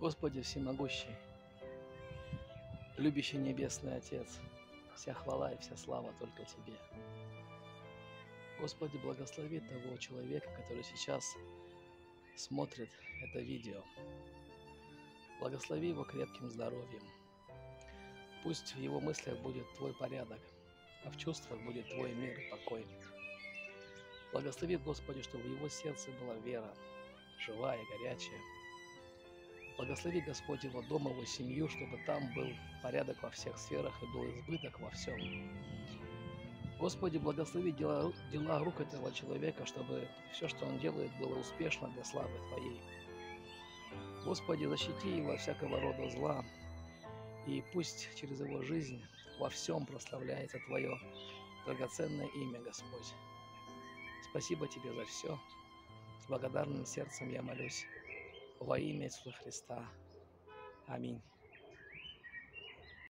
Господи всемогущий, любящий Небесный Отец, вся хвала и вся слава только Тебе. Господи, благослови того человека, который сейчас смотрит это видео. Благослови его крепким здоровьем. Пусть в его мыслях будет Твой порядок, а в чувствах будет Твой мир и покой. Благослови, Господи, чтобы в его сердце была вера, живая, горячая. Благослови, Господь, его дом, его семью, чтобы там был порядок во всех сферах и был избыток во всем. Господи, благослови дела рук этого человека, чтобы все, что он делает, было успешно для славы Твоей. Господи, защити его от всякого рода зла, и пусть через его жизнь во всем прославляется Твое драгоценное имя, Господь. Спасибо Тебе за все. С благодарным сердцем я молюсь во имя Иисуса Христа. Аминь.